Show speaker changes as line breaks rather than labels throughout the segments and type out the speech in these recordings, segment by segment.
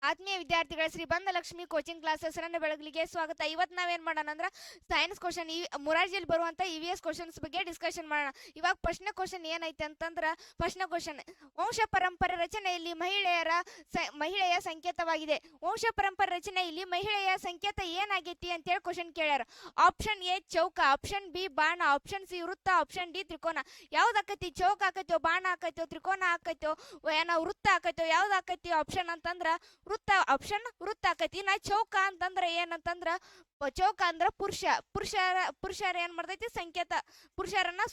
ಆತ್ಮೀಯ ವಿದ್ಯಾರ್ಥಿಗಳ Shri ಬಂಧಲಕ್ಷ್ಮಿ coaching classes ನನ್ನ ಬೆಳಗಲಿಗೆ ಸ್ವಾಗತ. ಇವತ್ತು ನಾವೇನ್ ಮಾಡೋಣ ಅಂದ್ರೆ ಸೈನ್ಸ್ ಕ್ವಶನ್ ಮುರಾರ್ಜಿಯಲ್ಲಿ ಬರುವಂತ EVS ಕ್ವಶನ್ಸ್ ಬಗ್ಗೆ ಡಿಸ್ಕಷನ್ ಮಾಡೋಣ. ಇವಾಗ ಫಸ್ಟ್ನೇ ಕ್ವಶನ್ ಏನೈತೆ ಅಂತಂದ್ರೆ ಫಸ್ಟ್ನೇ ಕ್ವಶನ್ ವಂಶ ಪರಂಪರೆ ರಚನೆಯಲ್ಲಿ ಮಹಿಳೆಯ ಸಂಕೇತವಾಗಿದೆ. ವಂಶ ಪರಂಪರೆ ರಚನೆಯಲ್ಲಿ ಮಹಿಳೆಯ ಸಂಕೇತ ಏನಾಗೈತಿ ಅಂತೇಳಿ ಕ್ವಶನ್ ಕೇಳ್ಯಾರ. ಆಪ್ಷನ್ ಎ ಚೌಕ, ಆಪ್ಷನ್ ಬಿ ಬಾಣ, ಆಪ್ಷನ್ ಸಿ ವೃತ್ತ, ಆಪ್ಷನ್ ಡಿ ತ್ರಿಕೋನ. ಯಾವ್ದು ಆಕೈತಿ? ಚೌಕ ಆಕೈತೋ, ಬಾಣ ಆಕೈತೋ, ತ್ರಿಕೋನ ಆಕೈತೋ, ಏನೋ ವೃತ್ತ ಆಕೈತೋ, ಯಾವ್ದು ಆಕೈತಿ ಆಪ್ಷನ್ ಅಂತಂದ್ರ ವೃತ್ತ. ಆಪ್ಷನ್ ವೃತ್ತ ಆಕೈತಿ. ಇನ್ನ ಚೌಕ ಅಂತಂದ್ರ ಏನಂತಂದ್ರ ಚೌಕ ಅಂದ್ರ ಪುರುಷರ ಏನ್ ಮಾಡ್ತೈತಿ? ಸಂಕೇತ ಪುರುಷರನ್ನ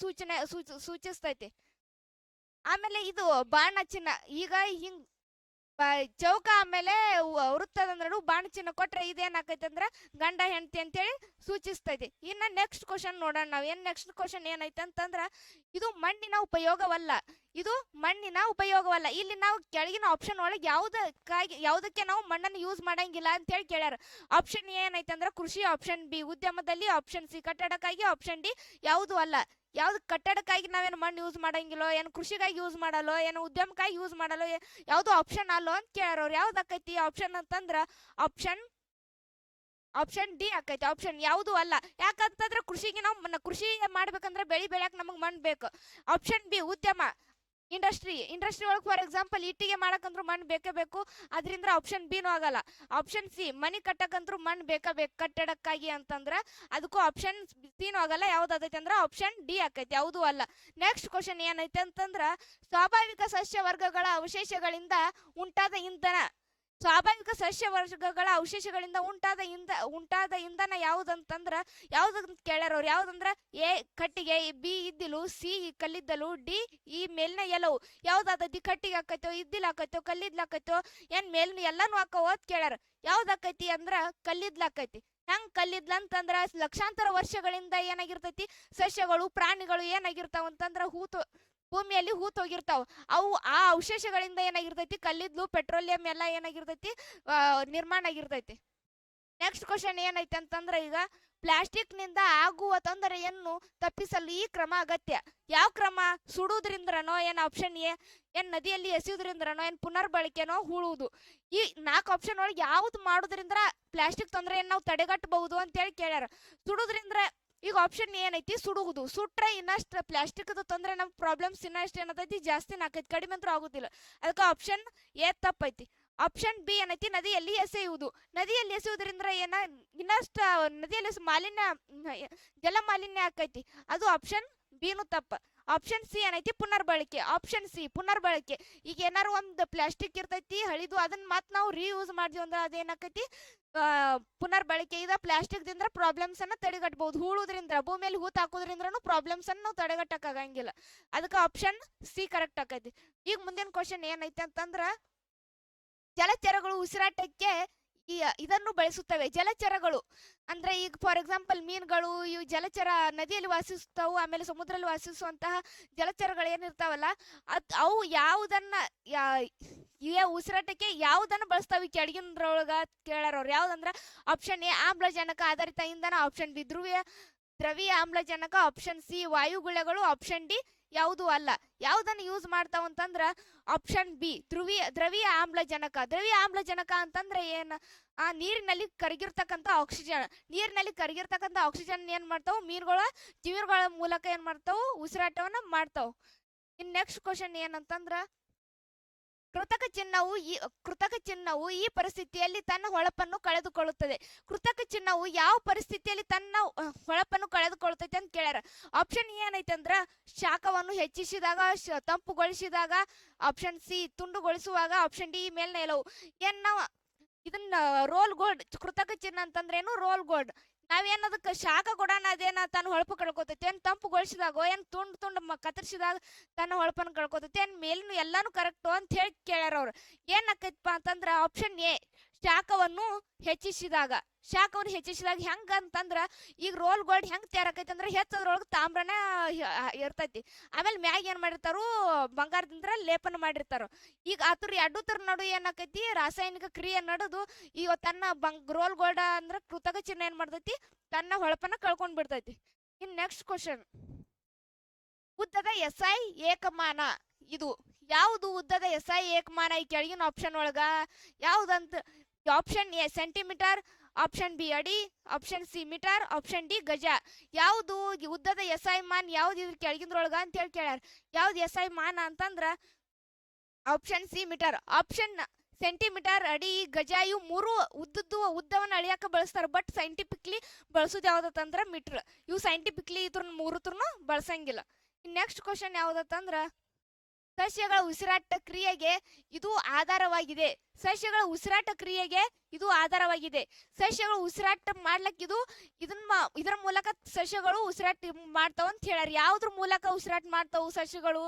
ಸೂಚಿಸ್ತೈತಿ. ಆಮೇಲೆ ಇದು ಬಾಣ ಚಿಹ್ನ. ಈಗ ಹಿಂಗ್ ಚೌಕ ಆಮೇಲೆ ವೃತ್ತದ ನಡು ಬಾಣ ಚಿಹ್ನ ಕೊಟ್ರೆ ಇದೇನಾಕೈತಿ ಅಂದ್ರ ಗಂಡ ಹೆಂಡತಿ ಅಂತೇಳಿ ಸೂಚಿಸ್ತೈತಿ. ಇನ್ನ ನೆಕ್ಸ್ಟ್ ಕ್ವಶನ್ ನೋಡೋಣ ನಾವು. ನೆಕ್ಸ್ಟ್ ಕ್ವಶನ್ ಏನೈತೆ ಅಂತಂದ್ರ ಇದು ಮಣ್ಣಿನ ಉಪಯೋಗವಲ್ಲ. ಇದು ಮಣ್ಣಿನ ಉಪಯೋಗವಲ್ಲ. ಇಲ್ಲಿ ನಾವು ಕೆಳಗಿನ ಆಪ್ಷನ್ ಒಳಗೆ ಯಾವುದಕ್ಕೆ ನಾವು ಮಣ್ಣನ್ನು ಯೂಸ್ ಮಾಡಂಗಿಲ್ಲ ಅಂತ ಹೇಳಿ ಕೇಳ್ಯಾರ. ಆಪ್ಷನ್ ಏನೈತೆ ಅಂದ್ರೆ ಕೃಷಿ, ಆಪ್ಷನ್ ಬಿ ಉದ್ಯಮದಲ್ಲಿ, ಆಪ್ಷನ್ ಸಿ ಕಟ್ಟಡಕ್ಕಾಗಿ, ಆಪ್ಷನ್ ಡಿ ಯಾವುದು ಅಲ್ಲ. ಯಾವ್ದು ಕಟ್ಟಡಕ್ಕಾಗಿ ನಾವೇನು ಮಣ್ಣು ಯೂಸ್ ಮಾಡಂಗಿಲ್ಲೋ, ಏನು ಕೃಷಿಗಾಗಿ ಯೂಸ್ ಮಾಡಲ್ಲೋ, ಏನು ಉದ್ಯಮಕ್ಕಾಗಿ ಯೂಸ್ ಮಾಡಲ್ಲೋ, ಯಾವುದು ಆಪ್ಷನ್ ಅಲ್ಲೋ ಅಂತ ಕೇಳ್ಯಾರ ಅವ್ರು. ಯಾವ್ದು ಆಕೈತಿ ಆಪ್ಷನ್ ಅಂತಂದ್ರ ಆಪ್ಷನ್ ಡಿ ಆಕೈತಿ. ಆಪ್ಷನ್ ಯಾವುದು ಅಲ್ಲ. ಯಾಕಂತಂದ್ರೆ ಕೃಷಿಗೆ ನಾವು ಕೃಷಿ ಮಾಡ್ಬೇಕಂದ್ರೆ ಬೆಳೆ ಬೆಳ್ಯಾಕ ನಮಗೆ ಮಣ್ಣು ಬೇಕು. ಆಪ್ಷನ್ ಬಿ ಉದ್ಯಮ, ಇಂಡಸ್ಟ್ರಿ ಒಳಗೆ ಫಾರ್ ಎಕ್ಸಾಂಪಲ್ ಇಟ್ಟಿಗೆ ಮಾಡಕಂದ್ರು ಮಣ್ಣು ಬೇಕೇ ಬೇಕು. ಅದರಿಂದ ಆಪ್ಷನ್ ಬಿನೂ ಆಗಲ್ಲ. ಆಪ್ಷನ್ ಸಿ ಮನಿ ಕಟ್ಟಕಂದ್ರು ಮಣ್ಣು ಬೇಕು ಕಟ್ಟಡಕ್ಕಾಗಿ ಅಂತಂದ್ರ ಅದಕ್ಕೂ ಆಪ್ಷನ್ ಸಿನೂ ಆಗಲ್ಲ. ಯಾವ್ದಾದೈತಿ ಅಂದ್ರ ಆಪ್ಷನ್ ಡಿ ಆಕೈತಿ, ಯಾವುದು ಅಲ್ಲ. ನೆಕ್ಸ್ಟ್ ಕ್ವಶನ್ ಏನೈತೆ ಅಂತಂದ್ರ ಸ್ವಾಭಾವಿಕ ಸಸ್ಯ ವರ್ಗಗಳ ಅವಶೇಷಗಳಿಂದ ಉಂಟಾದ ಇಂಧನ. ಸ್ವಾಭಾವಿಕ ಸಸ್ಯ ವರ್ಗಗಳ ಅವಶೇಷಗಳಿಂದ ಉಂಟಾದ ಇಂಧನ ಯಾವ್ದಂತಂದ್ರ ಯಾವ್ದಂತ ಕೇಳ್ಯಾರ ಅವ್ರು. ಯಾವ್ದಂದ್ರ ಎ ಕಟ್ಟಿಗೆ, ಬಿ ಇದ್ದಿಲು, ಸಿ ಕಲ್ಲಿದ್ದಲು, ಡಿ ಈ ಮೇಲಿನ ಎಲ್ಲವು. ಯಾವ್ದಾದೈತಿ? ಕಟ್ಟಿಗೆ ಹಾಕೈತೋ, ಇದ್ದಿಲ್ ಹಾಕೈತೋ, ಕಲ್ಲಿದ್ಲ ಹಾಕೈತೋ, ಏನ್ ಮೇಲಿನ ಎಲ್ಲಾನು ಹಾಕೋ ಅಂತ ಕೇಳ್ಯಾರ. ಯಾವ್ದಾಕೈತಿ ಅಂದ್ರ ಕಲ್ಲಿದ್ಲ ಹಾಕೈತಿ. ಹೆಂಗ್ ಕಲ್ಲಿದ್ಲ ಅಂತಂದ್ರ ಲಕ್ಷಾಂತರ ವರ್ಷಗಳಿಂದ ಏನಾಗಿರ್ತೈತಿ? ಸಸ್ಯಗಳು ಪ್ರಾಣಿಗಳು ಏನಾಗಿರ್ತಾವ ಅಂತಂದ್ರ ಭೂಮಿಯಲ್ಲಿ ಹೂತೋಗಿರ್ತಾವ. ಅವು ಆ ಅವಶೇಷಗಳಿಂದ ಏನಾಗಿರ್ತೈತಿ? ಕಲ್ಲಿದ್ಲು, ಪೆಟ್ರೋಲಿಯಂ ಎಲ್ಲ ಏನಾಗಿರ್ತೈತಿ? ನಿರ್ಮಾಣ ಆಗಿರ್ತೈತಿ. ನೆಕ್ಸ್ಟ್ ಕ್ವಶನ್ ಏನೈತೆ ಅಂತಂದ್ರ ಈಗ ಪ್ಲಾಸ್ಟಿಕ್ ನಿಂದ ಆಗುವ ತೊಂದರೆಯನ್ನು ತಪ್ಪಿಸಲು ಈ ಕ್ರಮ ಅಗತ್ಯ. ಯಾವ ಕ್ರಮ? ಸುಡುವುದ್ರಿಂದ್ರನೋ, ಏನ್ ಆಪ್ಷನ್ ಎ, ಏನ್ ನದಿಯಲ್ಲಿ ಎಸೆಯುವುದ್ರಿಂದ್ರನೋ, ಏನ್ ಪುನರ್ಬಳಕೆನೋ, ಹೂಳುವುದು. ಈ 4 ಆಪ್ಷನ್ ಒಳಗೆ ಯಾವ್ದು ಮಾಡೋದ್ರಿಂದ ಪ್ಲಾಸ್ಟಿಕ್ ತೊಂದರೆಯನ್ನು ನಾವು ತಡೆಗಟ್ಟಬಹುದು ಅಂತೇಳಿ ಕೇಳ್ಯಾರ. ಸುಡುವುದ್ರಿಂದ ಈಗ ಆಪ್ಷನ್ ಏನೈತಿ? ಸುಡುವುದು. ಸುಟ್ರೆ ಇನ್ನಷ್ಟು ಪ್ಲಾಸ್ಟಿಕ್ ತೊಂದರೆ ನಮ್ ಪ್ರಾಬ್ಲಮ್ಸ್ ಇನ್ನಷ್ಟು ಏನೈತಿ? ಜಾಸ್ತಿನ ಆಕೈತಿ, ಕಡಿಮೆ ಅಂತೂ ಆಗುದಿಲ್ಲ. ಅದಕ್ಕೆ ಆಪ್ಷನ್ ಎ ತಪ್ಪೈತಿ. ಆಪ್ಷನ್ ಬಿ ಏನೈತಿ? ನದಿಯಲ್ಲಿ ಎಸೆಯುವುದು. ನದಿಯಲ್ಲಿ ಎಸೆಯುವುದರಿಂದ ಇನ್ನಷ್ಟು ನದಿಯಲ್ಲಿ ಜಲ ಮಾಲಿನ್ಯ ಆಕೈತಿ. ಅದು ಆಪ್ಷನ್ ಬಿನು ತಪ್ಪ. ಆಪ್ಷನ್ ಸಿ ಏನೈತಿ? ಪುನರ್ಬಳಕೆ. ಆಪ್ಷನ್ ಸಿ ಪುನರ್ಬಳಕೆ. ಈಗ ಏನಾರು ಒಂದು ಪ್ಲಾಸ್ಟಿಕ್ ಇರ್ತೈತಿ ಹಳಿದು, ಅದನ್ನ ಮತ್ತೆ ನಾವು ರೀಯೂಸ್ ಮಾಡಿದ್ವಿ ಅಂದ್ರೆ ಅದೇನಾಕೈತಿ? ಪುನರ್ಬಳಕೆ. ಇದ ಪ್ಲಾಸ್ಟಿಕ್ ದಿಂದ ಪ್ರಾಬ್ಲಮ್ಸ್ ಅನ್ನ ತಡೆಗಟ್ಟಬಹುದು. ಹೂಳುದ್ರಿಂದ, ಭೂಮಿಯಲ್ಲಿ ಹೂತ್ ಹಾಕೋದ್ರಿಂದ್ರೂ ಪ್ರಾಬ್ಲಮ್ಸ್ ಅನ್ನು ನಾವು ತಡೆಗಟ್ಟಕ್ ಆಗಂಗಿಲ್ಲ. ಅದಕ್ಕೆ ಆಪ್ಷನ್ ಸಿ ಕರೆಕ್ಟ್ ಆಕೈತಿ. ಈಗ ಮುಂದಿನ ಕ್ವಶನ್ ಏನೈತೆ ಅಂತಂದ್ರ ಜಲಚರಗಳು ಉಸಿರಾಟಕ್ಕೆ ಇದನ್ನು ಬಳಸುತ್ತವೆ. ಜಲಚರಗಳು ಅಂದ್ರೆ ಈಗ ಫಾರ್ ಎಕ್ಸಾಂಪಲ್ ಮೀನುಗಳು, ಇವು ಜಲಚರ ನದಿಯಲ್ಲಿ ವಾಸಿಸ್ತಾವು. ಆಮೇಲೆ ಸಮುದ್ರದಲ್ಲಿ ವಾಸಿಸುವಂತಹ ಜಲಚರಗಳು ಏನಿರ್ತಾವಲ್ಲ ಅವು ಯಾವುದನ್ನ ಉಸಿರಾಟಕ್ಕೆ ಯಾವುದನ್ನ ಬಳಸ್ತಾವ ಕೆಳಗಿನೊಳಗ ಕೇಳಾರವ್ರು. ಯಾವ್ದಂದ್ರ ಆಪ್ಷನ್ ಎ ಆಮ್ಲಜನಕ ಆಧಾರಿತ ಇಂಧನ, ಆಪ್ಷನ್ ಬಿ ದ್ರವೀಯ ಆಮ್ಲಜನಕ, ಆಪ್ಷನ್ ಸಿ ವಾಯುಗುಳ್ಳೆಗಳು, ಆಪ್ಷನ್ ಡಿ ಯಾವುದು ಅಲ್ಲ. ಯಾವ್ದನ್ನ ಯೂಸ್ ಮಾಡ್ತಾವ ಅಂತಂದ್ರ ಆಪ್ಷನ್ ಬಿ ದ್ರವೀಯ ಆಮ್ಲಜನಕ. ದ್ರವೀಯ ಆಮ್ಲಜನಕ ಅಂತಂದ್ರೆ ಏನ್? ನೀರಿನಲ್ಲಿ ಕರಗಿರ್ತಕ್ಕಂಥ ಆಕ್ಸಿಜನ್. ನೀರಿನಲ್ಲಿ ಕರಗಿರ್ತಕ್ಕಂಥ ಆಕ್ಸಿಜನ್ ಏನ್ ಮಾಡ್ತಾವ? ಜೀವಿಗಳ ಮೂಲಕ ಏನ್ ಮಾಡ್ತಾವ? ಉಸಿರಾಟವನ್ನ ಮಾಡ್ತಾವ. ಇನ್ ನೆಕ್ಸ್ಟ್ ಕ್ವಶನ್ ಏನಂತಂದ್ರ ಕೃತಕ ಚಿಹ್ನವು ಈ ಪರಿಸ್ಥಿತಿಯಲ್ಲಿ ತನ್ನ ಹೊಳಪನ್ನು ಕಳೆದುಕೊಳ್ಳುತ್ತದೆ. ಕೃತಕ ಚಿಹ್ನವು ಯಾವ ಪರಿಸ್ಥಿತಿಯಲ್ಲಿ ತನ್ನ ಹೊಳಪನ್ನು ಕಳೆದುಕೊಳ್ಳುತ್ತೈತೆ ಅಂತ ಕೇಳ್ಯಾರ. ಆಪ್ಷನ್ ಏನೈತೆ ಅಂದ್ರ ಶಾಖವನ್ನು ಹೆಚ್ಚಿಸಿದಾಗ, ತಂಪುಗೊಳಿಸಿದಾಗ, ಆಪ್ಷನ್ ಸಿ ತುಂಡುಗೊಳಿಸುವಾಗ, ಆಪ್ಷನ್ ಡಿ ಮೇಲ್ನ ಎಲ್ಲವು. ಏನ್ ನಾವು ಇದನ್ನ ರೋಲ್ ಗೋಲ್ಡ್ ಕೃತಕ ಚಿಹ್ನ ಅಂತಂದ್ರೆ ಏನು? Roll gold. ನಾವೇನದಕ್ಕೆ ಶಾಖ ಕೊಡೋಣ ಅದೇನ ತನ್ನ ಹೊಳಪು ಕಳ್ಕೊತೈತಿ. ಏನ್ ತಂಪುಗೊಳಿಸಿದಾಗ, ಏನ್ ತುಂಡು ಕತ್ತರಿಸಿದಾಗ ತನ್ನ ಹೊಳಪನ್ನು ಕಳ್ಕೊತೈತಿ, ಏನ್ ಮೇಲಿನ ಎಲ್ಲಾನು ಕರೆಕ್ಟು ಅಂತ ಹೇಳಿ ಕೇಳ್ಯಾರ ಅವ್ರು. ಏನ್ ಆಕೈತಿಪ್ಪ ಅಂತಂದ್ರ ಆಪ್ಷನ್ ಎ ಶಾಖವನ್ನು ಹೆಚ್ಚಿಸಿದಾಗ ಹೆಂಗ ಅಂತಂದ್ರ ಈಗ ರೋಲ್ ಗೋಲ್ಡ್ ಹೆಂಗ್ ತಯಾರಾಕೈತಿ ಅಂದ್ರೆ ಹೆಚ್ಚದ್ರೊಳಗೆ ತಾಮ್ರನ ಇರ್ತೈತಿ. ಆಮೇಲೆ ಮ್ಯಾಗ ಏನ್ ಮಾಡಿರ್ತಾರು? ಬಂಗಾರದಿಂದ ಲೇಪನ ಮಾಡಿರ್ತಾರ. ಈಗ ಅದ್ರ ಎರಡೂತರ ನಡು ಏನಾಕೈತಿ? ರಾಸಾಯನಿಕ ಕ್ರಿಯೆ ನಡೆದು ಈಗ ತನ್ನ ರೋಲ್ ಗೋಲ್ಡ್ ಅಂದ್ರ ಕೃತಕ ಚಿಹ್ನೆ ಏನ್ ಮಾಡ್ತೈತಿ? ತನ್ನ ಹೊಳಪನ್ನ ಕಳ್ಕೊಂಡ್ ಬಿಡ್ತೈತಿ. ಇನ್ ನೆಕ್ಸ್ಟ್ ಕ್ವಶನ್ ಉದ್ದದ ಎಸ್ಐ ಏಕಮಾನ. ಇದು ಯಾವುದು ಉದ್ದದ SI ಏಕಮಾನ ಈ ಕೆಳಗಿನ ಆಪ್ಷನ್ ಒಳಗ ಯಾವ್ದಂತ? Option A centimetre, option B ಅಡಿ, option C metre, option D ಗಜ. ಯಾವುದು ಉದ್ದದ SI ಮಾನ್ ಯಾವ್ದು ಇದ್ರ ಕೆಳಗಿಂದ್ರೊಳಗ ಅಂತ ಹೇಳಿ ಕೇಳ್ಯಾರ. ಯಾವ್ದು SI ಮಾನ ಅಂತಂದ್ರ option C metre. Option centimetre, ಅಡಿ, ಗಜ ಇವು ಮೂರು ಉದ್ದವನ್ನು ಅಳಿಯಾಕ ಬಳಸ್ತಾರ. ಬಟ್ ಸೈಂಟಿಫಿಕ್ಲಿ ಬಳಸೋದು ಯಾವ್ದತ್ತಂದ್ರ ಮೀಟರ್. ಇವು ಸೈಂಟಿಫಿಕ್ಲಿ ಇದ್ರ ಮೂರತ್ರನು ಬಳಸಂಗಿಲ್ಲ. ನೆಕ್ಸ್ಟ್ ಕ್ವಶನ್ ಯಾವ್ದತ್ತಂದ್ರ ಸಸ್ಯಗಳ ಉಸಿರಾಟ ಕ್ರಿಯೆಗೆ ಇದು ಆಧಾರವಾಗಿದೆ. ಸಸ್ಯಗಳ ಉಸಿರಾಟ ಕ್ರಿಯೆಗೆ ಇದು ಆಧಾರವಾಗಿದೆ. ಸಸ್ಯಗಳು ಉಸಿರಾಟ ಮಾಡ್ಲಕ್ ಇದರ ಮೂಲಕ ಸಸ್ಯಗಳು ಉಸಿರಾಟ ಮಾಡ್ತಾವ ಅಂತ ಹೇಳ್ಯಾರ. ಯಾವ್ದ್ರ ಮೂಲಕ ಉಸಿರಾಟ ಮಾಡ್ತಾವು ಸಸ್ಯಗಳು?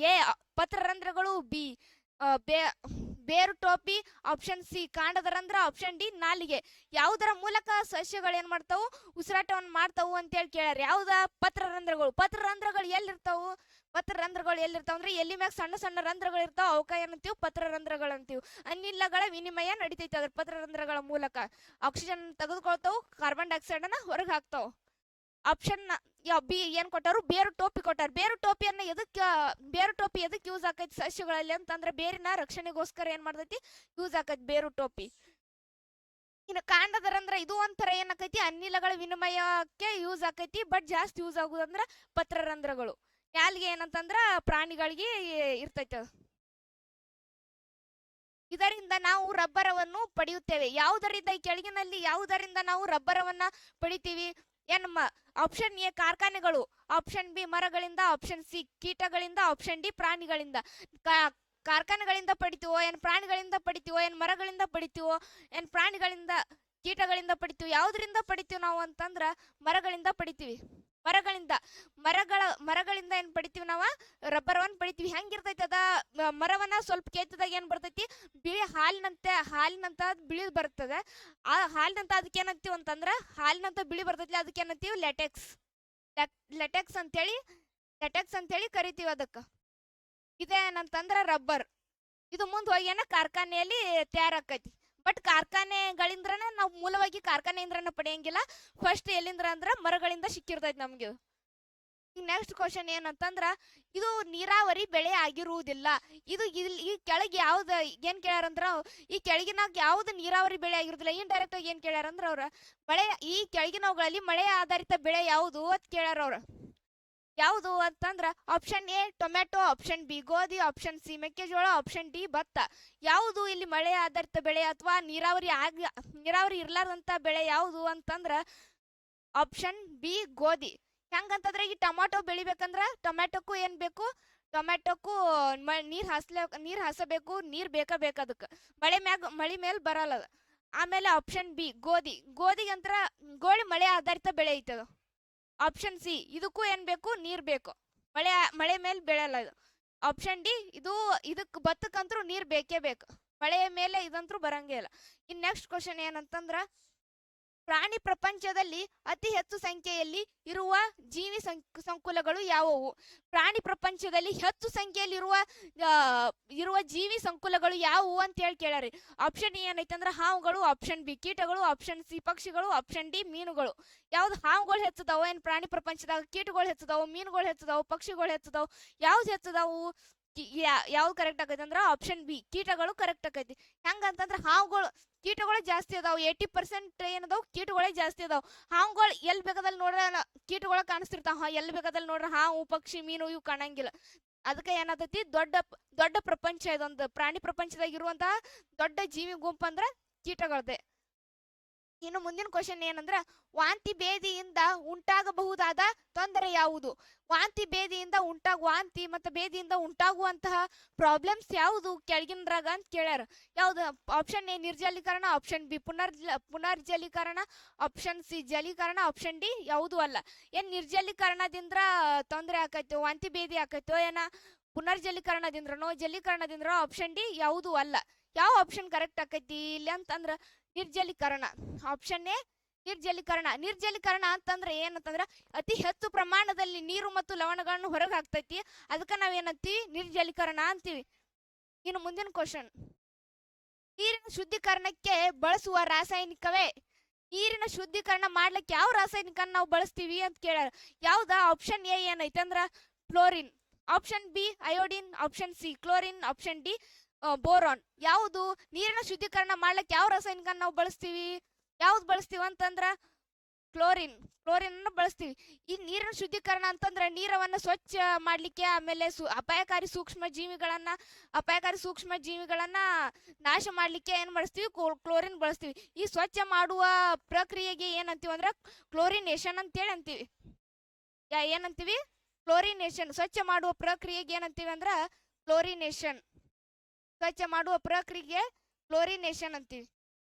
ಎ ಪತ್ರರಂಧ್ರಗಳು, ಬಿ ಬೇರು ಟೋಪಿ, ಆಪ್ಷನ್ ಸಿ ಕಾಂಡದ ರಂಧ್ರ, ಆಪ್ಷನ್ ಡಿ ನಾಲಿಗೆ. ಯಾವುದರ ಮೂಲಕ ಸಸ್ಯಗಳು ಏನ್ ಮಾಡ್ತಾವು? ಉಸಿರಾಟವನ್ನು ಮಾಡ್ತಾವು ಅಂತ ಹೇಳಿ ಕೇಳ್ಯಾರ. ಯಾವ್ದ? ಪತ್ರರಂಧ್ರಗಳು. ಪತ್ರರಂಧ್ರಗಳು ಎಲ್ಲಿರ್ತಾವು? ಪತ್ರರಂಧ್ರಗಳು ಎಲ್ಲಿರ್ತಾವ ಅಂದ್ರೆ ಎಲ್ಲಿ ಮ್ಯಾಗ ಸಣ್ಣ ಸಣ್ಣ ರಂಧ್ರಗಳು ಇರ್ತಾವ, ಅವಕ್ಕ ಏನಂತೀವಿ? ಪತ್ರರಂಧ್ರಗಳು ಅಂತೀವಿ. ಅನಿಲಗಳ ವಿನಿಮಯ ನಡೀತೈತೆ ಅದ್ರ ಪತ್ರರಂಧ್ರಗಳ ಮೂಲಕ. ಆಕ್ಸಿಜನ್ ತೆಗೆದುಕೊಳ್ತಾವು, ಕಾರ್ಬನ್ ಡೈಆಕ್ಸೈಡ್ ಅನ್ನ ಹೊರಗೆ ಹಾಕ್ತಾವ. ಆಪ್ಷನ್ ಬಿ ಏನ್ ಕೊಟ್ಟಾರು? ಬೇರು ಟೋಪಿ ಕೊಟ್ಟಾರ. ಬೇರು ಟೋಪಿಯನ್ನ ಬೇರು ಟೋಪಿ ಎದಕ್ಕೆ ಯೂಸ್ ಆಕೈತಿ ಸಸ್ಯಗಳಲ್ಲಿ ಅಂತಂದ್ರೆ ಬೇರಿನ ರಕ್ಷಣೆಗೋಸ್ಕರ ಏನ್ ಮಾಡ್ತೈತಿ? ಯೂಸ್ ಆಕೈತಿ ಬೇರು ಟೋಪಿ. ಇನ್ನು ಕಾಂಡದ ರಂಧ್ರ ಇದು ಒಂಥರ ಏನಾಕೈತಿ? ಅನಿಲಗಳ ವಿನಿಮಯಕ್ಕೆ ಯೂಸ್ ಆಕೈತಿ. ಬಟ್ ಜಾಸ್ತಿ ಯೂಸ್ ಆಗುದಂದ್ರ ಪತ್ರರಂಧ್ರಗಳು. ನಾಲಿಗೆ ಏನಂತಂದ್ರ ಪ್ರಾಣಿಗಳಿಗೆ ಇರ್ತೈತೆ. ಇದರಿಂದ ನಾವು ರಬ್ಬರವನ್ನು ಪಡೆಯುತ್ತೇವೆ. ಯಾವುದರಿಂದ? ಈ ಕೆಳಗಿನಲ್ಲಿ ಯಾವುದರಿಂದ ನಾವು ರಬ್ಬರವನ್ನ ಪಡಿತೀವಿ? ಆಪ್ಷನ್ ಎ ಕಾರ್ಖಾನೆಗಳು, ಆಪ್ಷನ್ ಬಿ ಮರಗಳಿಂದ, ಆಪ್ಷನ್ ಸಿ ಕೀಟಗಳಿಂದ, ಆಪ್ಷನ್ ಡಿ ಪ್ರಾಣಿಗಳಿಂದ. ಕಾರ್ಖಾನೆಗಳಿಂದ ಪಡಿತೀವೋ, ಏನ್ ಪ್ರಾಣಿಗಳಿಂದ ಪಡಿತೀವೋ, ಏನ್ ಮರಗಳಿಂದ ಪಡಿತೀವೋ, ಏನ್ ಪ್ರಾಣಿಗಳಿಂದ ಕೀಟಗಳಿಂದ ಪಡಿತೀವಿ? ಯಾವ್ದ್ರಿಂದ ಪಡಿತೀವಿ ನಾವು ಅಂತಂದ್ರ ಮರಗಳಿಂದ ಪಡಿತೀವಿ. ಮರಗಳಿಂದ ಏನ್ ಪಡಿತೀವಿ? ನಾವ ರಬ್ಬರವನ್ನ ಪಡಿತೀವಿ. ಹೆಂಗಿರ್ತೈತಿ ಅದ? ಮರವನ್ನ ಸ್ವಲ್ಪ ಕೇತದಾಗ ಏನ್ ಬರ್ತೈತಿ? ಬಿಳಿ ಹಾಲಿನಂತ ಬಿಳಿ ಬರ್ತದೆ. ಆ ಹಾಲಿನಂತ ಅದಕ್ಕೆ ಏನಂತೀವಿ ಅಂತಂದ್ರ ಹಾಲಿನಂತ ಬಿಳಿ ಬರ್ತೈತಿ, ಅದಕ್ಕೆ ಏನಂತೀವಿ? ಲೆಟೆಕ್ಸ್ ಅಂತೇಳಿ ಕರಿತೀವಿ ಅದಕ್ಕ. ಇದೇನಂತಂದ್ರ ರಬ್ಬರ್. ಇದು ಮುಂದೆ ಹೋಗಿ ಕಾರ್ಖಾನೆಯಲ್ಲಿ ತಯಾರಾಕೈತಿ. ಬಟ್ ಕಾರ್ಖಾನೆಗಳಿಂದ್ರನ ನಾವು ಮೂಲವಾಗಿ ಕಾರ್ಖಾನೆಯಿಂದ್ರನ ಪಡೆಯಂಗಿಲ್ಲ. ಫಸ್ಟ್ ಎಲ್ಲಿಂದ್ರ ಅಂದ್ರ ಮರಗಳಿಂದ ಸಿಕ್ಕಿರ್ತೈತಿ ನಮ್ಗೆ. ಈಗ ನೆಕ್ಸ್ಟ್ ಕ್ವಶನ್ ಏನಂತಂದ್ರ ಇದು ನೀರಾವರಿ ಬೆಳೆ ಆಗಿರುವುದಿಲ್ಲ. ಇದು ಈ ಕೆಳಗೆ ಯಾವ್ದು ಏನ್ ಕೇಳ್ಯಾರಂದ್ರ ಈ ಕೆಳಗಿನಾಗ ಯಾವ್ದು ನೀರಾವರಿ ಬೆಳೆ ಆಗಿರುದಿಲ್ಲ? ಇನ್ ಡೈರೆಕ್ಟ್ ಆಗಿ ಏನ್ ಕೇಳ್ಯಾರಂದ್ರ ಅವ್ರ ಈ ಕೆಳಗಿನವುಗಳಲ್ಲಿ ಮಳೆ ಆಧಾರಿತ ಬೆಳೆ ಯಾವುದು ಅಂತ ಕೇಳ್ಯಾರ ಅವ್ರ. ಯಾವುದು ಅಂತಂದ್ರ option A tomato, option B ಗೋಧಿ, ಆಪ್ಷನ್ ಸಿ ಮೆಕ್ಕೆಜೋಳ, ಆಪ್ಷನ್ ಡಿ ಭತ್ತ. ಯಾವುದು ಇಲ್ಲಿ ಮಳೆ ಆಧಾರಿತ ಬೆಳೆ ಅಥವಾ ನೀರಾವರಿ ಇರ್ಲಾರ್ದಂತ ಬೆಳೆ ಯಾವುದು ಅಂತಂದ್ರ ಆಪ್ಷನ್ ಬಿ ಗೋಧಿ. ಹೆಂಗಂತಂದ್ರೆ ಈ ಟೊಮೆಟೊ ಬೆಳಿಬೇಕಂದ್ರ ಟೊಮೆಟೊಕ್ಕೂ ಏನ್ ಬೇಕು? ಟೊಮೆಟೊಕ್ಕೂ ನೀರ್ ಹಾಸಬೇಕು, ನೀರ್ ಬೇಕು ಅದಕ್ಕೆ. ಮಳಿ ಮೇಲೆ ಬರಲ್ಲ. ಆಮೇಲೆ ಆಪ್ಷನ್ ಬಿ ಗೋಧಿಗಂತ್ರ ಮಳೆ ಆಧಾರಿತ ಬೆಳೆ ಐತದ. ಆಪ್ಷನ್ ಸಿ ಇದಕ್ಕೂ ಏನ್ ಬೇಕು? ನೀರ್ ಬೇಕು. ಮಳೆ ಮೇಲೆ ಬೆಳೆಯಲ್ಲ ಇದು. ಆಪ್ಷನ್ ಡಿ ಇದಕ್ಕೆ ಭತ್ತಕ್ಕಂತರೂ ನೀರ್ ಬೇಕೇ ಬೇಕು. ಮಳೆಯ ಮೇಲೆ ಇದಂತರೂ ಬರಂಗೇ ಇಲ್ಲ. ಇನ್ ನೆಕ್ಸ್ಟ್ ಕ್ವಶನ್ ಏನಂತಂದ್ರ ಪ್ರಾಣಿ ಪ್ರಪಂಚದಲ್ಲಿ ಅತಿ ಹೆಚ್ಚು ಸಂಖ್ಯೆಯಲ್ಲಿ ಇರುವ ಜೀವಿ ಸಂಕುಲಗಳು ಯಾವುವು? ಪ್ರಾಣಿ ಪ್ರಪಂಚದಲ್ಲಿ ಹೆಚ್ಚು ಸಂಖ್ಯೆಯಲ್ಲಿ ಇರುವ ಜೀವಿ ಸಂಕುಲಗಳು ಯಾವುವು ಅಂತ ಹೇಳಿ ಕೇಳ್ಯಾರಿ. ಆಪ್ಷನ್ ಎ ಏನೈತೆ ಅಂದ್ರೆ ಹಾವುಗಳು, ಆಪ್ಷನ್ ಬಿ ಕೀಟಗಳು, ಆಪ್ಷನ್ ಸಿ ಪಕ್ಷಿಗಳು, ಆಪ್ಷನ್ ಡಿ ಮೀನುಗಳು. ಯಾವ್ದು ಹಾವುಗಳು ಹೆಚ್ಚದಾವು? ಏನ್ ಪ್ರಾಣಿ ಪ್ರಪಂಚದಾಗ ಕೀಟಗಳು ಹೆಚ್ಚದಾವು, ಮೀನುಗಳು ಹೆಚ್ಚದಾವು, ಪಕ್ಷಿಗಳು ಹೆಚ್ಚದಾವು? ಯಾವ್ದು ಹೆಚ್ಚದಾವು? ಯಾವ್ದು ಕರೆಕ್ಟ್ ಆಗೈತಿ ಅಂದ್ರ ಆಪ್ಷನ್ ಬಿ ಕೀಟಗಳು ಕರೆಕ್ಟ್ ಆಗೈತಿ. ಹೆಂಗಂತಂದ್ರ ಕೀಟಗಳು ಜಾಸ್ತಿ ಅದಾವು. 80% ಏನದಾವು? ಕೀಟಗಳೇ ಜಾಸ್ತಿ ಅದಾವು. ಹಾವುಗಳು ಎಲ್ಲಿ ಬೇಕಾದಲ್ಲಿ ನೋಡ್ರ ಕೀಟಗಳು ಕಾಣಿಸ್ತಿರ್ತಾವ. ಎಲ್ಲಿ ಬೇಕಾದಲ್ಲಿ ನೋಡ್ರ ಹಾವು, ಪಕ್ಷಿ, ಮೀನು ಇವು ಕಾಣಂಗಿಲ್ಲ. ಅದಕ್ಕೆ ಏನಾದತಿ? ದೊಡ್ಡ ಪ್ರಪಂಚ ಇದೊಂದು. ಪ್ರಾಣಿ ಪ್ರಪಂಚದಾಗ ಇರುವಂತಹ ದೊಡ್ಡ ಜೀವಿ ಗುಂಪು ಅಂದ್ರ ಕೀಟಗಳದೆ. ಇನ್ನು ಮುಂದಿನ ಕ್ವಶನ್ ಏನಂದ್ರ ವಾಂತಿ ಭೇದಿಯಿಂದ ಉಂಟಾಗಬಹುದಾದ ತೊಂದರೆ ಯಾವುದು? ವಾಂತಿ ಮತ್ತು ಭೇದಿಯಿಂದ ಉಂಟಾಗುವಂತಹ ಪ್ರಾಬ್ಲಮ್ಸ್ ಯಾವುದು ಕೆಳಗಿನದ್ರಾಗ ಅಂತ ಕೇಳ್ಯಾರ. ಯಾವ್ದು? ಆಪ್ಷನ್ ಎ ನಿರ್ಜಲೀಕರಣ, ಆಪ್ಷನ್ ಬಿ ಪುನರ್ಜಲೀಕರಣ, ಆಪ್ಷನ್ ಸಿ ಜಲೀಕರಣ, ಆಪ್ಷನ್ ಡಿ ಯಾವುದು ಅಲ್ಲ. ಏನ್ ನಿರ್ಜಲೀಕರಣದಿಂದ ತೊಂದರೆ ಆಕೈತೋ, ವಾಂತಿ ಭೇದಿ ಆಕೈತೋ, ಏನ ಜಲೀಕರಣದಿಂದ ಆಪ್ಷನ್ ಡಿ ಯಾವುದು ಅಲ್ಲ. ಯಾವ ಆಪ್ಷನ್ ಕರೆಕ್ಟ್ ಆಕೈತಿ ಇಲ್ಲಿ ಅಂತಂದ್ರ ನಿರ್ಜಲೀಕರಣ. ಆಪ್ಷನ್ ಎ ನಿರ್ಜಲೀಕರಣ ಅಂತಂದ್ರೆ ಏನಂತಂದ್ರ ಅತಿ ಹೆಚ್ಚು ಪ್ರಮಾಣದಲ್ಲಿ ನೀರು ಮತ್ತು ಲವಣಗಳನ್ನು ಹೊರಗೆ ಹಾಕ್ತೈತಿ. ಅದಕ್ಕೆ ನಾವೇನಂತೀವಿ? ನಿರ್ಜಲೀಕರಣ ಅಂತೀವಿ. ಇನ್ನು ಮುಂದಿನ ಕ್ವಶನ್ ನೀರಿನ ಶುದ್ಧೀಕರಣಕ್ಕೆ ಬಳಸುವ ರಾಸಾಯನಿಕವೇ? ನೀರಿನ ಶುದ್ಧೀಕರಣ ಮಾಡ್ಲಿಕ್ಕೆ ಯಾವ ರಾಸಾಯನಿಕ ನಾವು ಬಳಸ್ತೀವಿ ಅಂತ ಕೇಳ್ಯಾರ. ಯಾವ್ದ? ಆಪ್ಷನ್ ಎ ಏನೈತೆ ಅಂದ್ರ fluorine, option B iodine, option C chlorine, option D boron. ಯಾವುದು ನೀರಿನ ಶುದ್ಧೀಕರಣ ಮಾಡ್ಲಿಕ್ಕೆ ಯಾವ ರಾಸಾಯನಿಕ ನಾವು ಬಳಸ್ತೀವಿ, ಯಾವ್ದು ಬಳಸ್ತೀವಿ ಅಂತಂದ್ರ ಕ್ಲೋರಿನ್ ಅನ್ನು ಬಳಸ್ತೀವಿ. ಈ ನೀರಿನ ಶುದ್ಧೀಕರಣ ಅಂತಂದ್ರೆ ನೀರನ್ನ ಸ್ವಚ್ಛ ಮಾಡ್ಲಿಕ್ಕೆ, ಆಮೇಲೆ ಅಪಾಯಕಾರಿ ಸೂಕ್ಷ್ಮ ಜೀವಿಗಳನ್ನ ನಾಶ ಮಾಡ್ಲಿಕ್ಕೆ ಏನ್ ಬಳಸ್ತೀವಿ, ಕ್ಲೋರಿನ್ ಬಳಸ್ತೀವಿ. ಈ ಸ್ವಚ್ಛ ಮಾಡುವ ಪ್ರಕ್ರಿಯೆಗೆ ಏನಂತೀವಿ ಅಂದ್ರೆ ಕ್ಲೋರಿನೇಷನ್ ಅಂತೇಳಿ ಅಂತೀವಿ. ಏನಂತೀವಿ, ಕ್ಲೋರಿನೇಷನ್. ಸ್ವಚ್ಛ ಮಾಡುವ ಪ್ರಕ್ರಿಯೆಗೆ ಏನಂತೀವಿ ಅಂದ್ರ ಕ್ಲೋರಿನೇಷನ್. ಸ್ವಚ್ಛ ಮಾಡುವ ಪ್ರಕ್ರಿಯೆಗೆ ಕ್ಲೋರಿನೇಷನ್ ಅಂತೀವಿ.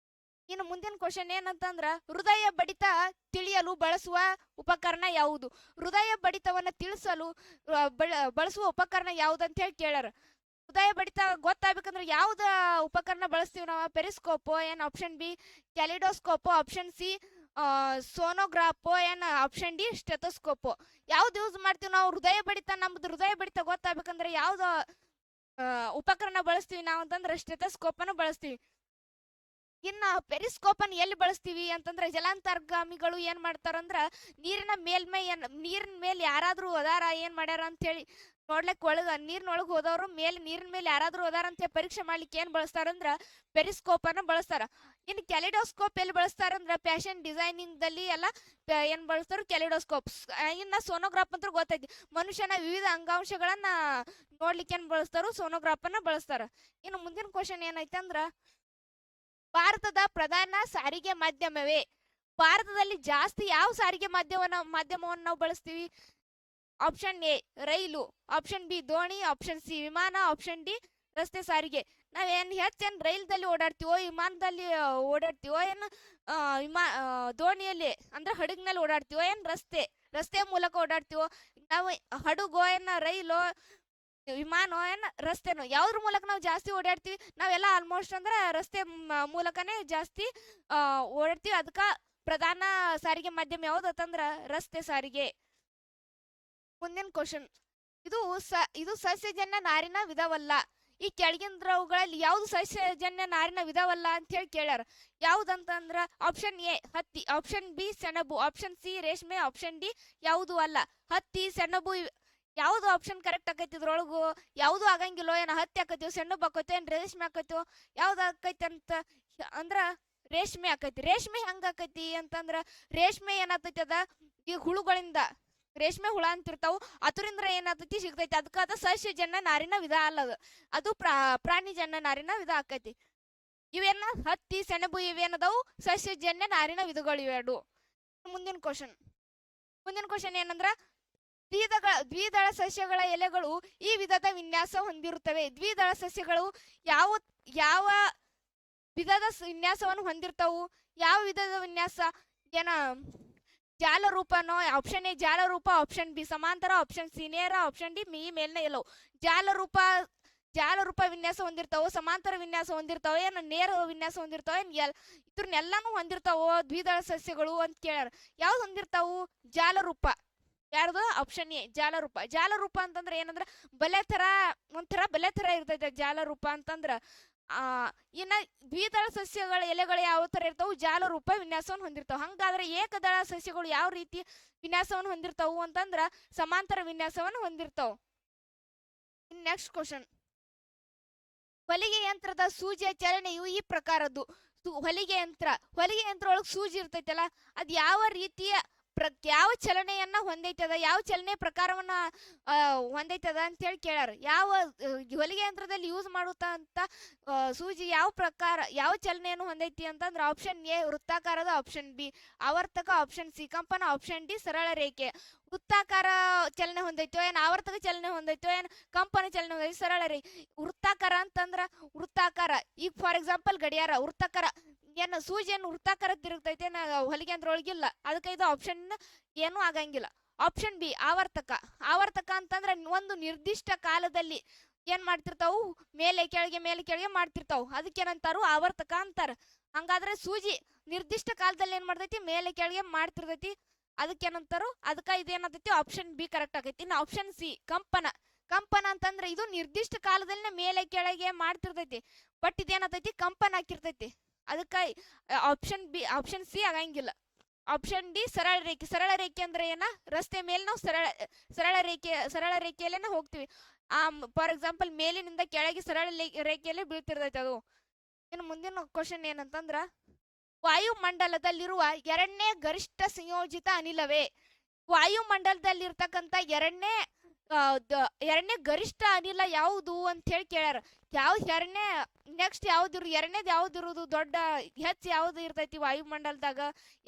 ಇನ್ನು ಮುಂದಿನ ಕ್ವಶನ್ ಏನಂತಂದ್ರ ಹೃದಯ ಬಡಿತ ತಿಳಿಯಲು ಬಳಸುವ ಉಪಕರಣ ಯಾವುದು. ಹೃದಯ ಬಡಿತವನ್ನ ತಿಳಿಸಲು ಬಳಸುವ ಉಪಕರಣ ಯಾವ್ದಂತ ಹೇಳಿ ಕೇಳ್ಯಾರ. ಹೃದಯ ಬಡಿತ ಗೊತ್ತಾಗ್ಬೇಕಂದ್ರೆ ಯಾವ್ದ ಉಪಕರಣ ಬಳಸ್ತೀವಿ ನಾವು, ಪೆರಿಸ್ಕೋಪೋ ಏನ್ ಆಪ್ಷನ್ ಬಿ, ಕ್ಯಾಲಿಡೋಸ್ಕೋಪೋ ಆಪ್ಷನ್ ಸಿ, ಸೋನೋಗ್ರಾಫೋ ಏನ್ ಆಪ್ಷನ್ ಡಿ, ಸ್ಟೆಥೋಸ್ಕೋಪೋ. ಯಾವ್ದು ಯೂಸ್ ಮಾಡ್ತೀವಿ ನಾವು ನಮ್ದು ಹೃದಯ ಬಡಿತ ಗೊತ್ತಾಗ್ಬೇಕಂದ್ರೆ ಯಾವ್ದು ಉಪಕರಣ ಬಳಸ್ತೀವಿ ನಾವು ಅಂತಂದ್ರೆ ಸ್ಟೆಥೋಸ್ಕೋಪ್ ಅನ್ನು ಬಳಸ್ತೀವಿ. ಇನ್ನ ಪೆರಿಸ್ಕೋಪ್ ಅನ್ನು ಎಲ್ಲಿ ಬಳಸ್ತೀವಿ ಅಂತಂದ್ರೆ ಜಲಾಂತರ್ಗಾಮಿಗಳು ಏನ್ ಮಾಡ್ತಾರಂದ್ರ ನೀರಿನ ಮೇಲೆ ಯಾರಾದ್ರೂ ಅದಾರ ಏನ್ ಮಾಡ್ಯಾರ ಅಂತ ಹೇಳಿ ನೋಡ್ಲಿಕ್ ನೀರಿನೊಳಗ್ ಹೋದವ್ರು ನೀರಿನ ಮೇಲೆ ಯಾರಾದ್ರೂ ಅದಾರ ಅಂತ ಪರೀಕ್ಷೆ ಮಾಡ್ಲಿಕ್ಕೆ ಏನ್ ಬಳಸ್ತಾರಂದ್ರ ಪೆರಿಸ್ಕೋಪ್ ಅನ್ನ ಬಳಸ್ತಾರ. ಇನ್ನು ಕ್ಯಾಲಿಡೋಸ್ಕೋಪ್ ಎಲ್ಲಿ ಬಳಸ್ತಾರಂದ್ರ ಫ್ಯಾಷನ್ ಡಿಸೈನಿಂಗ್ ದಲ್ಲಿ ಎಲ್ಲ ಏನ್ ಬಳಸ್ತಾರ ಕ್ಯಾಲಿಡೋಸ್ಕೋಪ್. ಇನ್ನ ಸೋನೋಗ್ರಾಫ್ ಅಂತ ಗೊತ್ತೈತಿ, ಮನುಷ್ಯನ ವಿವಿಧ ಅಂಗಾಂಶಗಳನ್ನ ನೋಡ್ಲಿಕ್ಕೆ ಏನ್ ಬಳಸ್ತಾರ, ಸೋನೋಗ್ರಾಫ್ ಅನ್ನ ಬಳಸ್ತಾರ. ಇನ್ನು ಮುಂದಿನ ಕ್ವಶನ್ ಏನೈತೆ ಅಂದ್ರ ಭಾರತದ ಪ್ರಧಾನ ಸಾರಿಗೆ ಮಾಧ್ಯಮವೇ. ಭಾರತದಲ್ಲಿ ಜಾಸ್ತಿ ಯಾವ ಸಾರಿಗೆ ಮಾಧ್ಯಮವನ್ನು ನಾವು ಬಳಸ್ತೀವಿ. Option A rail, option B ದೋಣಿ, ಆಪ್ಷನ್ ಸಿ ವಿಮಾನ, ಆಪ್ಷನ್ ಡಿ ರಸ್ತೆ ಸಾರಿಗೆ. ನಾವೇನ್ ಹೆಚ್ಚೇನ್ ರೈಲ್ದಲ್ಲಿ ಓಡಾಡ್ತೀವೋ, ವಿಮಾನದಲ್ಲಿ ಓಡಾಡ್ತೀವೋ, ಏನು ದೋಣಿಯಲ್ಲಿ ಅಂದ್ರೆ ಹಡಗಿನಲ್ಲಿ ಓಡಾಡ್ತೀವೋ, ಏನ್ ರಸ್ತೆ ಮೂಲಕ ಓಡಾಡ್ತೀವೋ. ನಾವು ಹಡಗೋ ಏನ ರೈಲು ವಿಮಾನ ಏನ್ ರಸ್ತೆನೋ ಯಾವ್ದ್ರ ಮೂಲಕ ನಾವು ಜಾಸ್ತಿ ಓಡಾಡ್ತೀವಿ. ನಾವೆಲ್ಲ ಆಲ್ಮೋಸ್ಟ್ ಅಂದ್ರೆ ರಸ್ತೆ ಮೂಲಕನೇ ಜಾಸ್ತಿ ಓಡಾಡ್ತೀವಿ. ಅದಕ್ಕ ಪ್ರಧಾನ ಸಾರಿಗೆ ಮಾಧ್ಯಮ ಯಾವ್ದಂದ್ರ ರಸ್ತೆ ಸಾರಿಗೆ. ಮುಂದಿನ ಕ್ವಶನ್, ಇದು ಸಸ್ಯಜನ್ಯ ನಾರಿನ ವಿಧವಲ್ಲ. ಈ ಕೆಳಗಿನವುಗಳಲ್ಲಿ ಯಾವ್ದು ಸಸ್ಯಜನ್ಯ ನಾರಿನ ವಿಧವಲ್ಲ ಅಂತ ಹೇಳಿ ಕೇಳ್ಯಾರ. ಯಾವ್ದಂತಂದ್ರ ಆಪ್ಷನ್ ಎ ಹತ್ತಿ, ಆಪ್ಷನ್ ಬಿ ಸೆಣಬು, ಆಪ್ಷನ್ ಸಿ ರೇಷ್ಮೆ, ಆಪ್ಷನ್ ಡಿ ಯಾವುದು ಅಲ್ಲ. ಹತ್ತಿ ಸೆಣಬು ಯಾವ್ದು ಆಪ್ಷನ್ ಕರೆಕ್ಟ್ ಆಕೈತಿ, ಇದ್ರೊಳಗು ಯಾವ್ದು ಆಗಂಗಿಲ್ಲೋ. ಏನ ಹತ್ತಿ ಆಕೈತಿ, ಸೆಣಬು ಆಕೈತಿ, ಏನ್ ರೇಷ್ಮೆ ಆಕೈತೋ, ಯಾವ್ದು ಆಕೈತಿ ಅಂತ ಅಂದ್ರ ರೇಷ್ಮೆ ಆಕೈತಿ. ರೇಷ್ಮೆ ಹೆಂಗ ಆಕೈತಿ ಅಂತಂದ್ರ ರೇಷ್ಮೆ ಏನಾಗ್ತೈತಿ ಅದ ಈ ಹುಳುಗಳಿಂದ ರೇಷ್ಮೆ ಹುಳ ಅಂತಿರ್ತಾವು, ಅದರಿಂದ ಏನಾಗ್ತೈತಿ ಸಿಗ್ತೈತಿ. ಅದಕ್ಕ ಅದ ಸಸ್ಯಜನ್ಯ ನಾರಿನ ವಿಧ ಅಲ್ಲದ, ಅದು ಪ್ರಾಣಿಜನ್ಯ ನಾರಿನ ವಿಧ ಆಕೈತಿ. ಇವೇನ ಹತ್ತಿ ಸೆಣಬು ಇವೇನದವು ಸಸ್ಯಜನ್ಯ ನಾರಿನ ವಿಧಗಳು ಇವೆರಡು. ಮುಂದಿನ ಕ್ವಶನ್ ಏನಂದ್ರ ದ್ವಿದಳ ಸಸ್ಯಗಳ ಎಲೆಗಳು ಈ ವಿಧದ ವಿನ್ಯಾಸ ಹೊಂದಿರುತ್ತವೆ. ದ್ವಿದಳ ಸಸ್ಯಗಳು ಯಾವ ವಿಧದ ವಿನ್ಯಾಸವನ್ನು ಹೊಂದಿರ್ತಾವು. ಯಾವ ವಿಧದ ವಿನ್ಯಾಸ, ಏನ ಜಾಲರೂಪನೋ. ಆಪ್ಷನ್ ಎ ಜಾಲರೂಪ, ಆಪ್ಷನ್ ಬಿ ಸಮಾಂತರ, ಆಪ್ಷನ್ ಸಿ ನೇರ, ಆಪ್ಷನ್ ಡಿ ಮೇಲ್ನ ಎಲ್ಲವು. ಜಾಲರೂಪ ವಿನ್ಯಾಸ ಹೊಂದಿರ್ತಾವ, ಸಮಾಂತರ ವಿನ್ಯಾಸ ಹೊಂದಿರ್ತಾವ, ಏನ ನೇರ ವಿನ್ಯಾಸ ಹೊಂದಿರ್ತಾವ, ಇದ್ರನ್ನೆಲ್ಲಾನು ಹೊಂದಿರ್ತಾವ ದ್ವಿದಳ ಸಸ್ಯಗಳು ಅಂತ ಕೇಳ್ಯಾರ. ಯಾವ್ದು ಹೊಂದಿರ್ತಾವು, ಜಾಲರೂಪ. ಯಾರ್ದು ಆಪ್ಷನ್ ಎ ಜಾಲರೂಪ ಅಂತಂದ್ರೆ ಏನಂದ್ರ ಒಂಥರ ಬಲೆ ತರ ಇರ್ತೈತೆ ಜಾಲರೂಪ ಅಂತಂದ್ರ. ಇನ್ನ ದ್ವಿದಳ ಸಸ್ಯಗಳ ಎಲೆಗಳು ಯಾವ ತರ ಇರ್ತಾವು, ಜಾಲರೂಪ ವಿನ್ಯಾಸವನ್ನು ಹೊಂದಿರ್ತಾವ. ಹಂಗಾದ್ರೆ ಏಕದಳ ಸಸ್ಯಗಳು ಯಾವ ರೀತಿ ವಿನ್ಯಾಸವನ್ನು ಹೊಂದಿರ್ತಾವು ಅಂತಂದ್ರ ಸಮಾಂತರ ವಿನ್ಯಾಸವನ್ನು ಹೊಂದಿರ್ತಾವ. ನೆಕ್ಸ್ಟ್ ಕ್ವಶನ್, ಹೊಲಿಗೆ ಯಂತ್ರದ ಸೂಜಿಯ ಚಲನೆಯು ಈ ಪ್ರಕಾರದ್ದು. ಹೊಲಿಗೆ ಯಂತ್ರ ಒಳಗ್ ಸೂಜಿ ಇರ್ತೈತಲ್ಲ, ಅದ್ ಯಾವ ರೀತಿಯ ಯಾವ ಚಲನೆಯನ್ನ ಹೊಂದೈತದ, ಯಾವ ಚಲನೆ ಪ್ರಕಾರವನ್ನ ಹೊಂದೈತದ ಅಂತ ಹೇಳಿ ಕೇಳ್ಯಾರ. ಯಾವ ಹೊಲಿಗೆ ಯಂತ್ರದಲ್ಲಿ ಯೂಸ್ ಮಾಡುತ್ತ ಸೂಜಿ ಯಾವ ಚಲನೆಯನ್ನು ಹೊಂದೈತಿ ಅಂತಂದ್ರ ಆಪ್ಷನ್ ಎ ವೃತ್ತಾಕಾರದ, ಆಪ್ಷನ್ ಬಿ ಆವರ್ತಕ, ಆಪ್ಷನ್ ಸಿ ಕಂಪನ, ಆಪ್ಷನ್ ಡಿ ಸರಳ ರೇಖೆ. ವೃತ್ತಾಕಾರ ಚಲನೆ ಹೊಂದೈತೋ, ಏನ್ ಆವರ್ತಕ ಚಲನೆ ಹೊಂದೈತೋ, ಏನ್ ಕಂಪನ ಚಲನೆ ಹೊಂದೈತಿ, ಸರಳ ರೇಖೆ. ವೃತ್ತಾಕಾರ ಅಂತಂದ್ರ ಈಗ ಫಾರ್ ಎಕ್ಸಾಂಪಲ್ ಗಡಿಯಾರ ವೃತ್ತಾಕಾರ, ಏನ ಸೂಜಿಯನ್ನು ವೃತ್ತಾಕಾರ ತಿರುಗ್ತೈತೆ, ಹೊಲಿಗೆ ಯಂತ್ರ ಒಳಗಿಲ್ಲ, ಅದಕ್ಕೆ ಇದು ಆಪ್ಷನ್ ಏನು ಆಗಂಗಿಲ್ಲ. ಆಪ್ಷನ್ ಬಿ ಆವರ್ತಕ ಅಂತಂದ್ರ ಒಂದು ನಿರ್ದಿಷ್ಟ ಕಾಲದಲ್ಲಿ ಏನ್ ಮಾಡ್ತಿರ್ತಾವು, ಮೇಲೆ ಕೆಳಗೆ ಮಾಡ್ತಿರ್ತಾವು, ಅದಕ್ಕೇನಂತಾರು ಆವರ್ತಕ ಅಂತಾರ. ಹಂಗಾದ್ರೆ ಸೂಜಿ ನಿರ್ದಿಷ್ಟ ಕಾಲದಲ್ಲಿ ಏನ್ ಮಾಡ್ತೈತಿ, ಮೇಲೆ ಕೆಳಗೆ ಮಾಡ್ತಿರ್ತೈತಿ, ಅದಕ್ಕೇನಂತಾರು. ಅದಕ್ಕ ಇದೇನಾಗ್ತೈತಿ ಆಪ್ಷನ್ ಬಿ ಕರೆಕ್ಟ್ ಆಗೈತಿ. ಇನ್ನು ಆಪ್ಷನ್ ಸಿ ಕಂಪನ ಅಂತಂದ್ರೆ ಇದು ನಿರ್ದಿಷ್ಟ ಕಾಲದಲ್ಲಿ ಮೇಲೆ ಕೆಳಗೆ ಮಾಡ್ತಿರ್ತೈತಿ, ಬಟ್ ಇದೇನಾಗ್ತೈತಿ ಕಂಪನ ಹಾಕಿರ್ತೈತಿ, ಅದಕ್ಕ ಆಪ್ಷನ್ ಸಿ ಆಗಂಗಿಲ್ಲ. ಆಪ್ಷನ್ ಡಿ ಸರಳ ರೇಖೆ. ಸರಳ ರೇಖೆ ಅಂದ್ರೆ ಏನ, ರಸ್ತೆ ಮೇಲೆ ನಾವು ಸರಳ ರೇಖೆಯಲ್ಲೇ ಹೋಗ್ತೀವಿ. ಫಾರ್ ಎಕ್ಸಾಂಪಲ್ ಮೇಲಿನಿಂದ ಕೆಳಗೆ ಸರಳ ರೇಖೆಯಲ್ಲೇ ಬೀಳ್ತಿರ್ತೈತೆ ಅದು. ಇನ್ನು ಮುಂದಿನ ಕ್ವಶನ್ ಏನಂತಂದ್ರ, ವಾಯುಮಂಡಲದಲ್ಲಿರುವ ಎರಡನೇ ಗರಿಷ್ಠ ಸಂಯೋಜಿತ ಅನಿಲವೇ? ವಾಯುಮಂಡಲದಲ್ಲಿರ್ತಕ್ಕಂಥ ಎರಡನೇ ಗರಿಷ್ಠ ಅನಿಲ ಯಾವುದು ಅಂತ ಹೇಳಿ ಕೇಳ್ಯಾರ. ಯಾವ್ದು ಎರಡನೇ, ನೆಕ್ಸ್ಟ್ ಯಾವ್ದಿರು ಎರಡನೇದು ಯಾವ್ದಿರುವುದು, ದೊಡ್ಡ ಹೆಚ್ಚು ಯಾವ್ದು ಇರ್ತೈತಿ ವಾಯುಮಂಡಲದಾಗ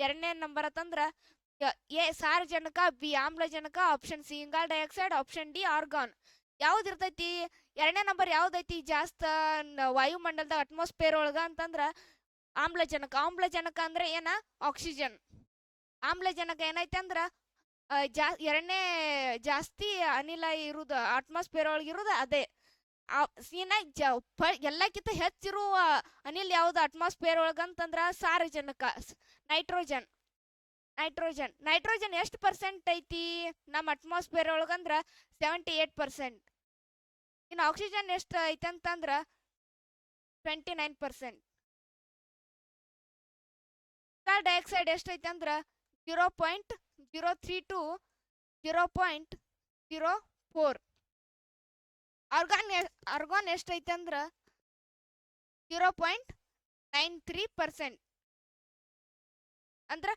ಎರಡನೇ ನಂಬರ್ ಅಂತಂದ್ರ ಎ ಸಾರಜನಕ, ಬಿ ಆಮ್ಲಜನಕ, ಆಪ್ಷನ್ ಸಿ ಇಂಗಾಲ ಡೈಆಕ್ಸೈಡ್, ಆಪ್ಷನ್ ಡಿ ಆರ್ಗಾನ್. ಯಾವ್ದು ಇರ್ತೈತಿ ಎರಡನೇ ನಂಬರ್ ಯಾವ್ದೈತಿ ಜಾಸ್ತ ವಾಯುಮಂಡಲದಾಗ ಅಟ್ಮಾಸ್ಫಿಯರ್ ಒಳಗ ಅಂತಂದ್ರ ಆಮ್ಲಜನಕ. ಆಮ್ಲಜನಕ ಅಂದ್ರೆ ಏನ, ಆಕ್ಸಿಜನ್. ಆಮ್ಲಜನಕ ಏನೈತೆ ಅಂದ್ರ ಎರಡನೇ ಜಾಸ್ತಿ ಅನಿಲ ಇರುದು ಅಟ್ಮಾಸ್ಫಿಯರ್ ಒಳಗೆ ಇರುದು ಅದೇ. ಎಲ್ಲಕ್ಕಿಂತ ಹೆಚ್ಚಿರುವ ಅನಿಲ್ ಯಾವ್ದು ಅಟ್ಮಾಸ್ಫಿಯರ್ ಒಳಗಂತಂದ್ರ ಸಾರಜನಕ, ನೈಟ್ರೋಜನ್. ನೈಟ್ರೋಜನ್ ಎಷ್ಟು ಪರ್ಸೆಂಟ್ ಐತಿ ನಮ್ಮ ಅಟ್ಮಾಸ್ಫಿಯರ್ ಒಳಗಂದ್ರ 78%. ಇನ್ನು ಆಕ್ಸಿಜನ್ ಎಷ್ಟು ಐತಿ ಅಂತಂದ್ರ 29%. ಕಾರ್ಬನ್ ಡೈಆಕ್ಸೈಡ್ ಎಷ್ಟು ಐತಿ ಅಂದ್ರ 0.03 to 0.04. ಆರ್ಗಾನ್ ಎಷ್ಟೈತೆ ಅಂದ್ರ 0.93%. ಅಂದ್ರ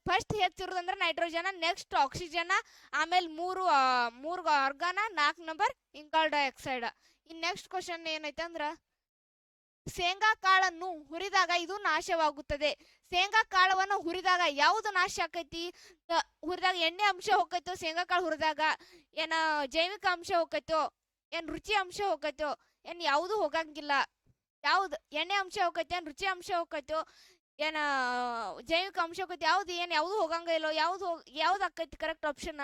ಫಸ್ಟ್ ಹೆಚ್ಚಿರೋದಂದ್ರ ನೈಟ್ರೋಜನ್, ನೆಕ್ಸ್ಟ್ ಆಕ್ಸಿಜನ್, ಆಮೇಲೆ ಮೂರು ಆರ್ಗಾನ, 4 ನಂಬರ್ ಇಂಗಾಲ ಡೈಆಕ್ಸೈಡ್. ಇನ್ ನೆಕ್ಸ್ಟ್ ಕ್ವಶನ್ ಏನೈತೆ ಅಂದ್ರ, ಶೇಂಗಾ ಕಾಳನ್ನು ಹುರಿದಾಗ ಇದು ನಾಶವಾಗುತ್ತದೆ. ಶೇಂಗಾ ಕಾಳವನ್ನು ಹುರಿದಾಗ ಯಾವುದು ನಾಶ ಆಕೈತಿ? ಹುರಿದಾಗ ಎಣ್ಣೆ ಅಂಶ ಹೋಗೈತೋ, ಶೇಂಗಾ ಕಾಳು ಹುರಿದಾಗ ಏನ ಜೈವಿಕ ಅಂಶ ಹೋಗೈತೋ, ಏನ್ ರುಚಿ ಅಂಶ ಹೋಗೈತೋ, ಏನ್ ಯಾವುದು ಹೋಗಂಗಿಲ್ಲ. ಯಾವ್ದು ಎಣ್ಣೆ ಅಂಶ ಹೋಗೈತಿ, ಏನ್ ರುಚಿ ಅಂಶ ಹೋಗೈತೋ, ಏನ ಜೈವಿಕ ಅಂಶ ಹೋಗೈತಿ, ಯಾವ್ದು ಹೋಗಂಗ ಇಲ್ಲೋ, ಯಾವ್ದು ಆಕೈತಿ ಕರೆಕ್ಟ್ ಆಪ್ಷನ್?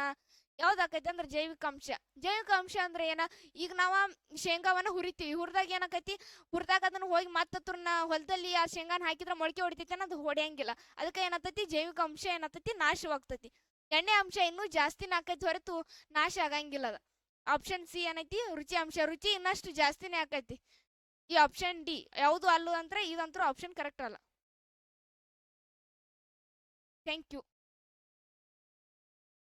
ಯಾವ್ದು ಆಕೈತಿ ಅಂದ್ರೆ ಜೈವಿಕ ಅಂಶ. ಜೈವಿಕ ಅಂಶ ಅಂದ್ರೆ ಏನ, ಈಗ ನಾವ ಶೇಂಗಾವನ್ನ ಹುರಿತೀವಿ, ಹುರಿದಾಗ ಏನಾಕೈತಿ, ಹುರಿದಾಗ ಅದನ್ನ ಹೋಗಿ ಮತ್ತತ್ರನ ಹೊಲದಲ್ಲಿ ಆ ಶೇಂಗಾನ ಹಾಕಿದ್ರೆ ಮೊಳಕೆ ಹೊಡಿತೈತಿ, ಅದು ಹೊಡೆಯಂಗಿಲ್ಲ. ಅದಕ್ಕೆ ಏನಾಗ್ತೈತಿ, ಜೈವಿಕ ಅಂಶ ಏನಾಗ್ತೈತಿ, ನಾಶವಾಗ್ತೈತಿ. ಎಣ್ಣೆ ಅಂಶ ಇನ್ನೂ ಜಾಸ್ತಿನ ಆಕೈತಿ ಹೊರತು ನಾಶ ಆಗಂಗಿಲ್ಲ. ಆಪ್ಷನ್ ಸಿ ಏನೈತಿ, ರುಚಿ ಅಂಶ. ರುಚಿ ಇನ್ನಷ್ಟು ಜಾಸ್ತಿನೇ ಆಕೈತಿ. ಈ ಆಪ್ಷನ್ ಡಿ ಯಾವುದು ಅಲ್ಲ ಅಂದ್ರೆ ಇದಂತೂ ಆಪ್ಷನ್ ಕರೆಕ್ಟ್ ಅಲ್ಲ. Thank you.